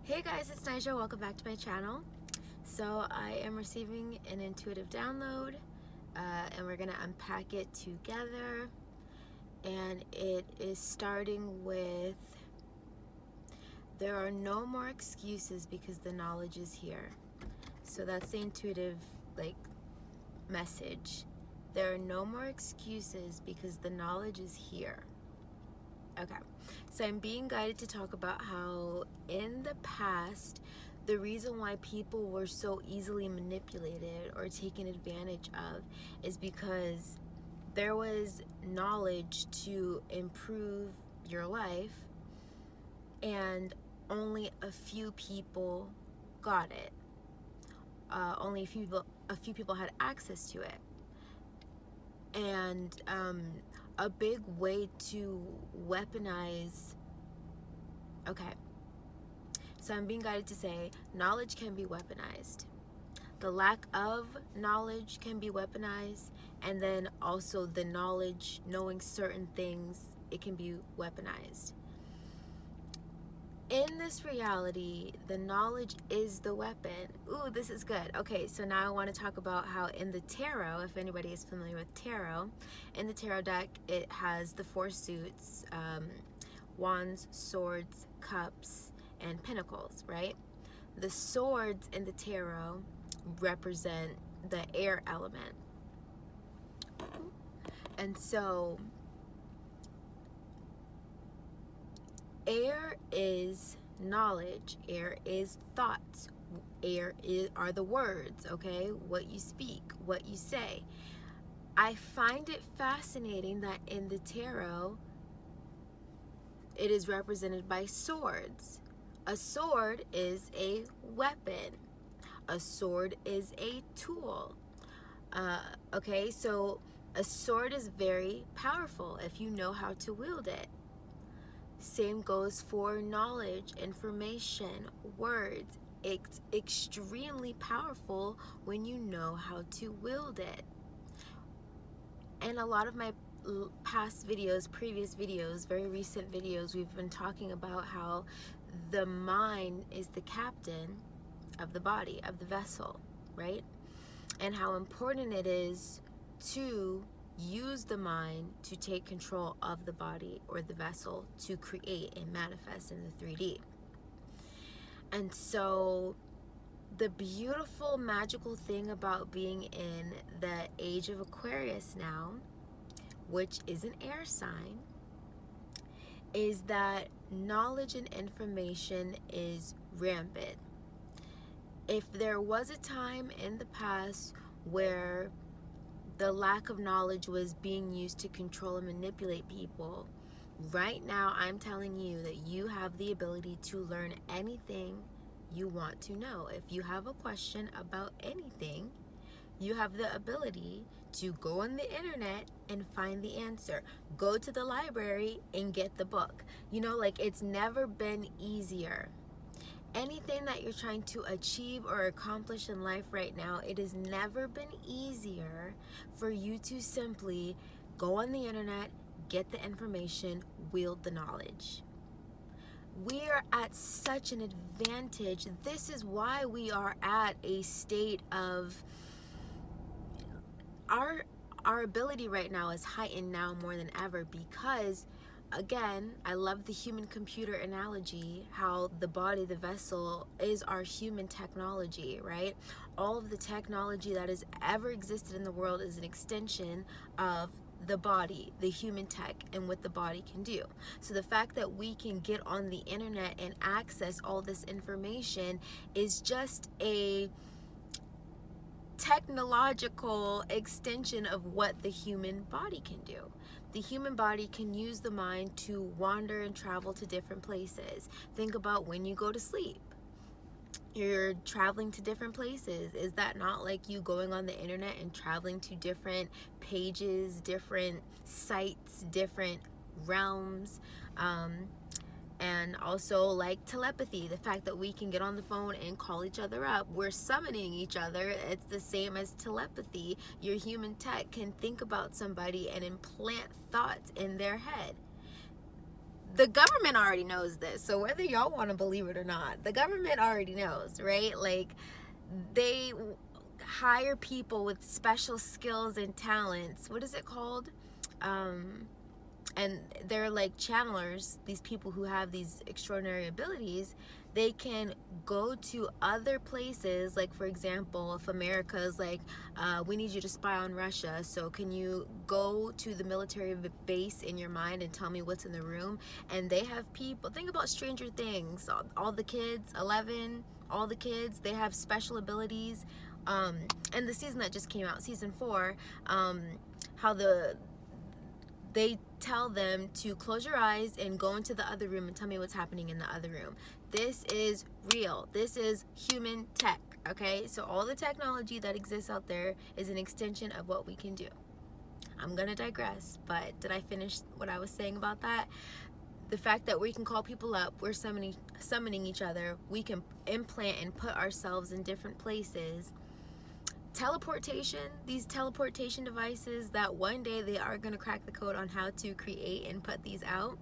Hey guys, it's Nija. Welcome back to my channel. So I am receiving an intuitive download and we're going to unpack it together. And it is starting with, there are no more excuses because the knowledge is here. So that's the intuitive message. There are no more excuses because the knowledge is here. Okay, so I'm being guided to talk about how in the past, the reason why people were so easily manipulated or taken advantage of is because there was knowledge to improve your life and only a few people got it. Only a few people had access to it. And a big way to weaponize, okay, so I'm being guided to say knowledge can be weaponized. The lack of knowledge can be weaponized, and then also the knowledge, knowing certain things, it can be weaponized. In this reality, the knowledge is the weapon. Ooh, this is good. Okay, so now I want to talk about how in the tarot, if anybody is familiar with tarot, in the tarot deck, it has the four suits, wands, swords, cups, and pentacles, right? The swords in the tarot represent the air element. And so air is knowledge, air is thoughts, are the words, okay? What you speak, what you say. I find it fascinating that in the tarot, it is represented by swords. A sword is a weapon. A sword is a tool. Okay, so a sword is very powerful if you know how to wield it. Same goes for knowledge, information, words. It's extremely powerful when you know how to wield it. And a lot of my past videos, previous videos, very recent videos, we've been talking about how the mind is the captain of the body, of the vessel, right? And how important it is to use the mind to take control of the body or the vessel to create and manifest in the 3D. And so the beautiful, magical thing about being in the age of Aquarius now, which is an air sign, is that knowledge and information is rampant. If there was a time in the past where the lack of knowledge was being used to control and manipulate people, right now I'm telling you that you have the ability to learn anything you want to know. If you have a question about anything, you have the ability to go on the internet and find the answer. Go to the library and get the book. You know, like, it's never been easier. Anything that you're trying to achieve or accomplish in life right now, it has never been easier for you to simply go on the internet, get the information, wield the knowledge. We are at such an advantage. This is why we are at a state of, our ability right now is heightened now more than ever, because again, I love the human computer analogy, how the body, the vessel, is our human technology, right? All of the technology that has ever existed in the world is an extension of the body, the human tech, and what the body can do. So the fact that we can get on the internet and access all this information is just a technological extension of what the human body can do. The human body can use the mind to wander and travel to different places. Think about when you go to sleep. You're traveling to different places. Is that not like you going on the internet and traveling to different pages, different sites, different realms? And also, like, telepathy, the fact that we can get on the phone and call each other up, we're summoning each other. It's the same as telepathy. Your human tech can think about somebody and implant thoughts in their head. the government already knows this. So whether y'all want to believe it or not, the government already knows, right? Like, they hire people with special skills and talents. What is it called? And they're like channelers, these people who have these extraordinary abilities. They can go to other places, like for example, if America's like, we need you to spy on Russia, so can you go to the military base in your mind and tell me what's in the room? And they have people, think about Stranger Things, all the kids, 11, all the kids, they have special abilities. And the season that just came out, season 4, how they tell them to close your eyes and go into the other room and tell me what's happening in the other room. This is real. This is human tech, okay? So all the technology that exists out there is an extension of what we can do. I'm gonna digress, but did I finish what I was saying about that? The fact that we can call people up, we're summoning each other, we can implant and put ourselves in different places. Teleportation, these teleportation devices that one day they are going to crack the code on how to create and put these out.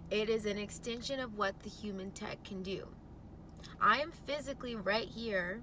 It is an extension of what the human tech can do. I am physically right here,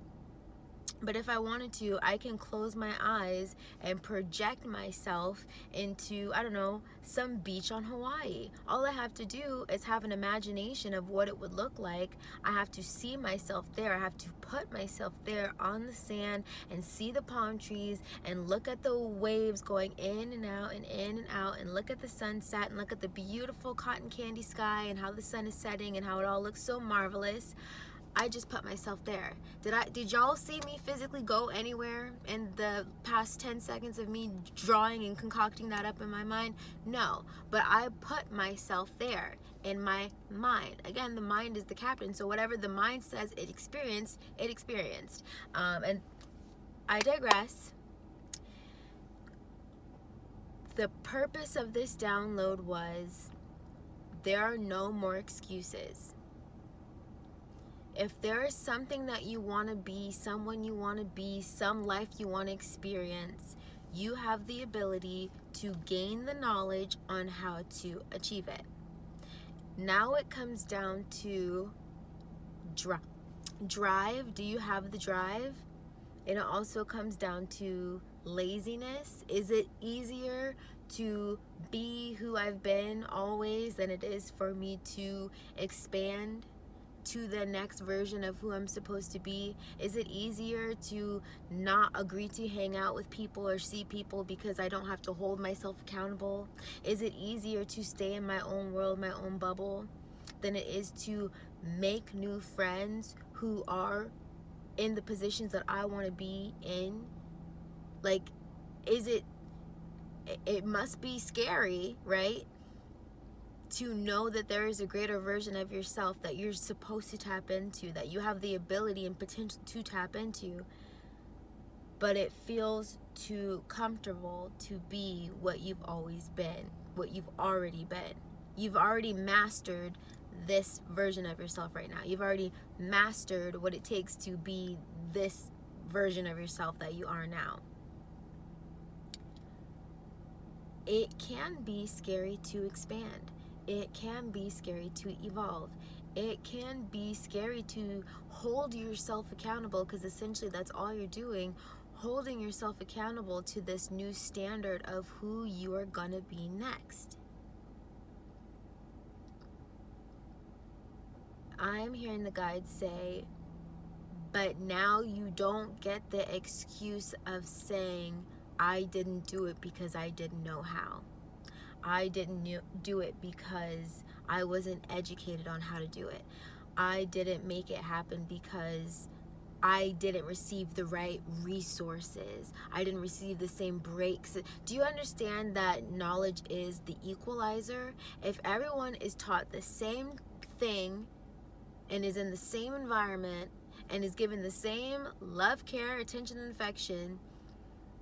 but if I wanted to, I can close my eyes and project myself into, I don't know, some beach on Hawaii. All I have to do is have an imagination of what it would look like. I have to see myself there. I have to put myself there on the sand and see the palm trees and look at the waves going in and out and in and out, and look at the sunset and look at the beautiful cotton candy sky and how the sun is setting and how it all looks so marvelous. I just put myself there. Did y'all see me physically go anywhere in the past 10 seconds of me drawing and concocting that up in my mind? No, but I put myself there in my mind. Again, the mind is the captain, so whatever the mind says it experienced, it experienced. And I digress. The purpose of this download was, there are no more excuses. If there is something that you want to be, someone you want to be, some life you want to experience, you have the ability to gain the knowledge on how to achieve it. Now it comes down to drive. Do you have the drive? And it also comes down to laziness. Is it easier to be who I've been always than it is for me to expand to the next version of who I'm supposed to be? Is it easier to not agree to hang out with people or see people because I don't have to hold myself accountable? Is it easier to stay in my own world, my own bubble, than it is to make new friends who are in the positions that I want to be in? Like, it must be scary, right? To know that there is a greater version of yourself that you're supposed to tap into, that you have the ability and potential to tap into, but it feels too comfortable to be what you've always been, what you've already been. You've already mastered this version of yourself right now. You've already mastered what it takes to be this version of yourself that you are now. It can be scary to expand. It can be scary to evolve. It can be scary to hold yourself accountable, because essentially that's all you're doing, holding yourself accountable to this new standard of who you are gonna be next. I'm hearing the guides say, but now you don't get the excuse of saying, I didn't do it because I didn't know how. I didn't do it because I wasn't educated on how to do it. I didn't make it happen because I didn't receive the right resources. I didn't receive the same breaks. Do you understand that knowledge is the equalizer? If everyone is taught the same thing and is in the same environment and is given the same love, care, attention, and affection,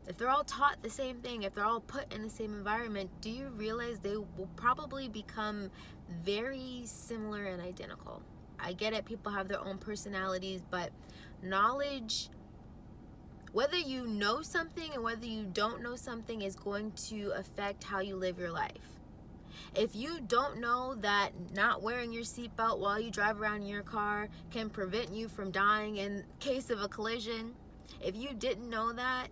if they're all taught the same thing, if they're all put in the same environment, do you realize they will probably become very similar and identical? I get it, people have their own personalities, but knowledge, whether you know something and whether you don't know something, is going to affect how you live your life. If you don't know that not wearing your seatbelt while you drive around in your car can prevent you from dying in case of a collision, if you didn't know that,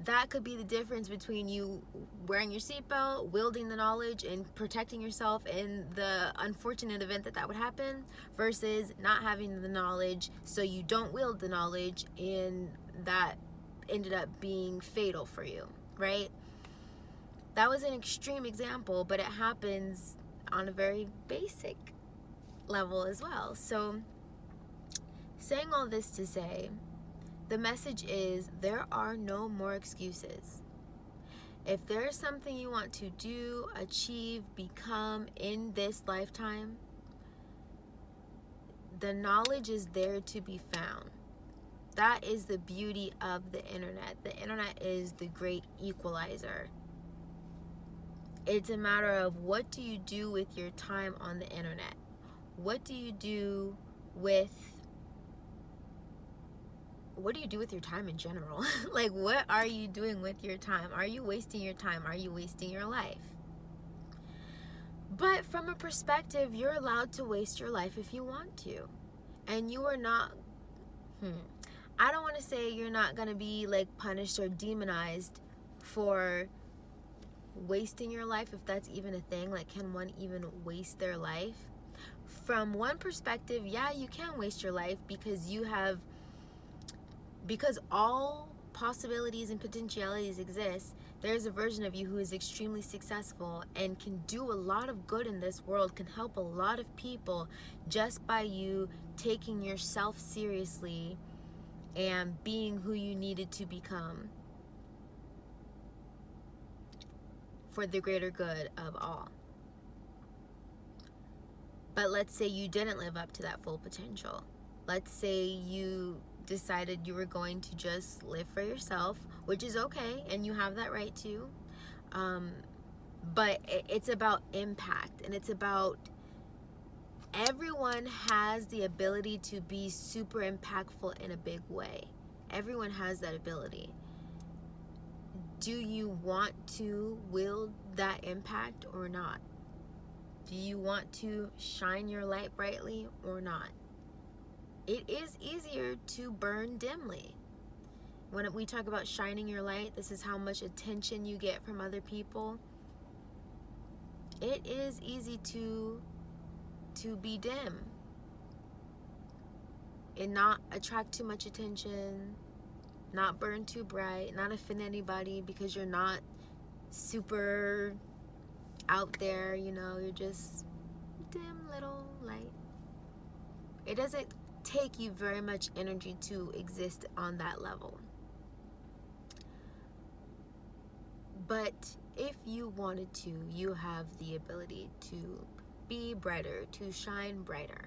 that could be the difference between you wearing your seatbelt, wielding the knowledge, and protecting yourself in the unfortunate event that would happen, versus not having the knowledge, so you don't wield the knowledge, and that ended up being fatal for you, right? That was an extreme example, but it happens on a very basic level as well. So, saying all this to say, the message is there are no more excuses. If there's something you want to do, achieve, become in this lifetime, the knowledge is there to be found. That is the beauty of the internet. The internet is the great equalizer. It's a matter of, what do you do with your time on the internet? What do you do with your time in general? Like, what are you doing with your time? Are you wasting your time? Are you wasting your life? But from a perspective, you're allowed to waste your life if you want to. And you are not, I don't want to say you're not going to be like punished or demonized for wasting your life, if that's even a thing. Like, can one even waste their life? From one perspective, yeah, you can waste your life, because all possibilities and potentialities exist. There's a version of you who is extremely successful and can do a lot of good in this world, can help a lot of people just by you taking yourself seriously and being who you needed to become for the greater good of all. But let's say you didn't live up to that full potential. Let's say you decided you were going to just live for yourself, which is okay, and you have that right to. But it's about impact, and it's about, everyone has the ability to be super impactful in a big way. Everyone has that ability. Do you want to wield that impact or not? Do you want to shine your light brightly or not? It is easier to burn dimly. When we talk about shining your light, this is how much attention you get from other people. It is easy to be dim and not attract too much attention, not burn too bright, not offend anybody, because you're not super out there, you're just dim little light. It doesn't take you very much energy to exist on that level. But if you wanted to, you have the ability to be brighter, to shine brighter,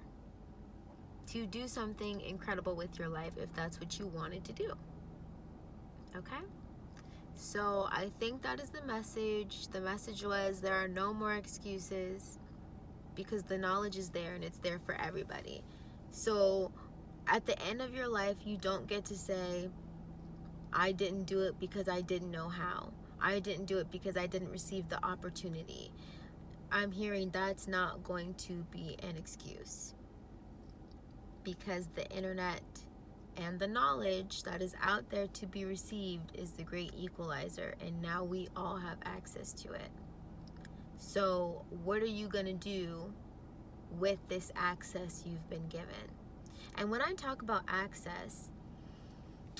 to do something incredible with your life if that's what you wanted to do. Okay? So I think that is the message. The message was, there are no more excuses, because the knowledge is there and it's there for everybody. So at the end of your life, you don't get to say, I didn't do it because I didn't know how. I didn't do it because I didn't receive the opportunity. I'm hearing that's not going to be an excuse, because the internet and the knowledge that is out there to be received is the great equalizer, and now we all have access to it. So what are you going to do with this access you've been given? And when I talk about access,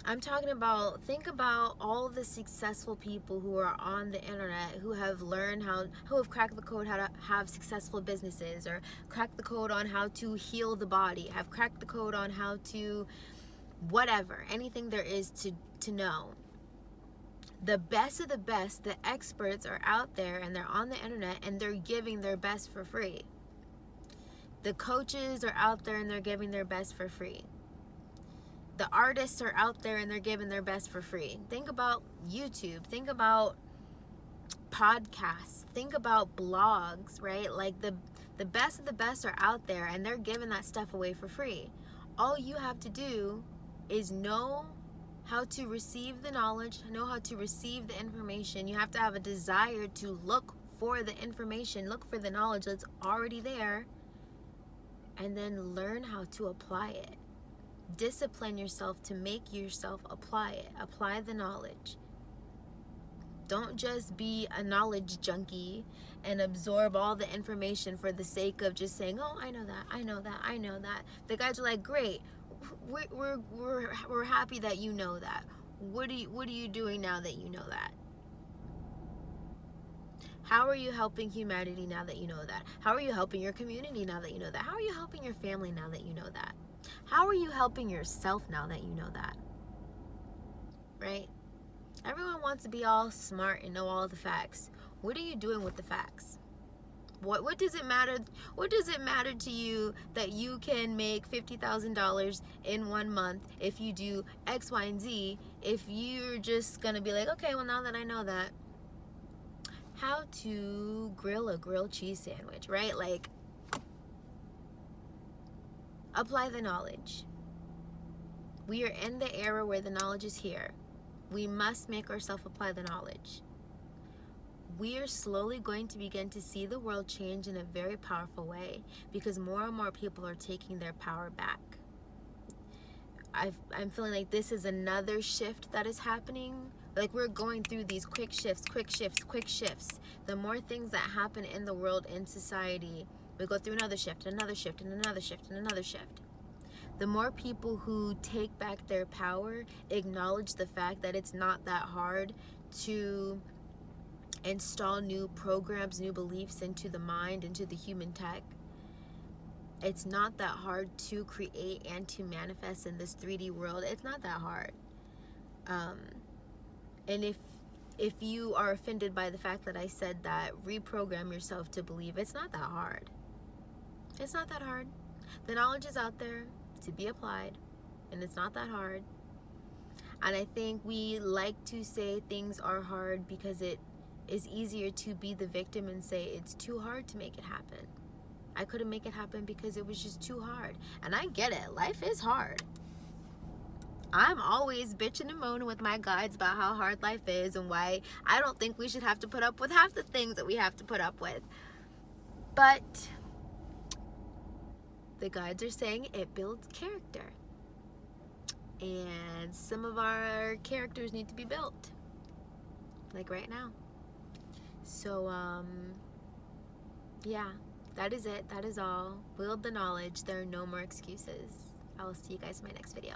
I'm talking about, think about all the successful people who are on the internet, who have learned who have cracked the code how to have successful businesses, or cracked the code on how to heal the body, have cracked the code on how to whatever, anything there is to know. The best of the best, the experts, are out there and they're on the internet and they're giving their best for free. The coaches are out there and they're giving their best for free. The artists are out there and they're giving their best for free. Think about YouTube. Think about podcasts. Think about blogs, right? Like the best of the best are out there and they're giving that stuff away for free. All you have to do is know how to receive the knowledge, know how to receive the information. You have to have a desire to look for the information, look for the knowledge that's already there, and then learn how to apply it. Discipline yourself to make yourself apply it. Apply the knowledge. Don't just be a knowledge junkie and absorb all the information for the sake of just saying, oh, I know that, I know that, I know that. The guys are like, great, we're happy that you know that. What are you doing now that you know that? How are you helping humanity now that you know that? How are you helping your community now that you know that? How are you helping your family now that you know that? How are you helping yourself now that you know that? Right? Everyone wants to be all smart and know all the facts. What are you doing with the facts? What does it matter? What does it matter to you that you can make $50,000 in 1 month if you do X, Y, and Z? If you're just gonna be like, okay, well, now that I know that, how to grill a grilled cheese sandwich, right? Like, apply the knowledge. We are in the era where the knowledge is here. We must make ourselves apply the knowledge. We are slowly going to begin to see the world change in a very powerful way because more and more people are taking their power back. I'm feeling like this is another shift that is happening. Like, we're going through these quick shifts. The more things that happen in the world, in society, we go through another shift, and another shift, and another shift, and another shift. The more people who take back their power acknowledge the fact that it's not that hard to install new programs, new beliefs into the mind, into the human tech. It's not that hard to create and to manifest in this 3D world. It's not that hard. And if you are offended by the fact that I said that, reprogram yourself to believe it's not that hard. It's not that hard. The knowledge is out there to be applied, and it's not that hard. And I think we like to say things are hard because it is easier to be the victim and say it's too hard to make it happen. I couldn't make it happen because it was just too hard. And I get it. Life is hard. I'm always bitching and moaning with my guides about how hard life is and why I don't think we should have to put up with half the things that we have to put up with. But the guides are saying it builds character. And some of our characters need to be built. Like right now. So, yeah, that is it. That is all. Wield the knowledge. There are no more excuses. I will see you guys in my next video.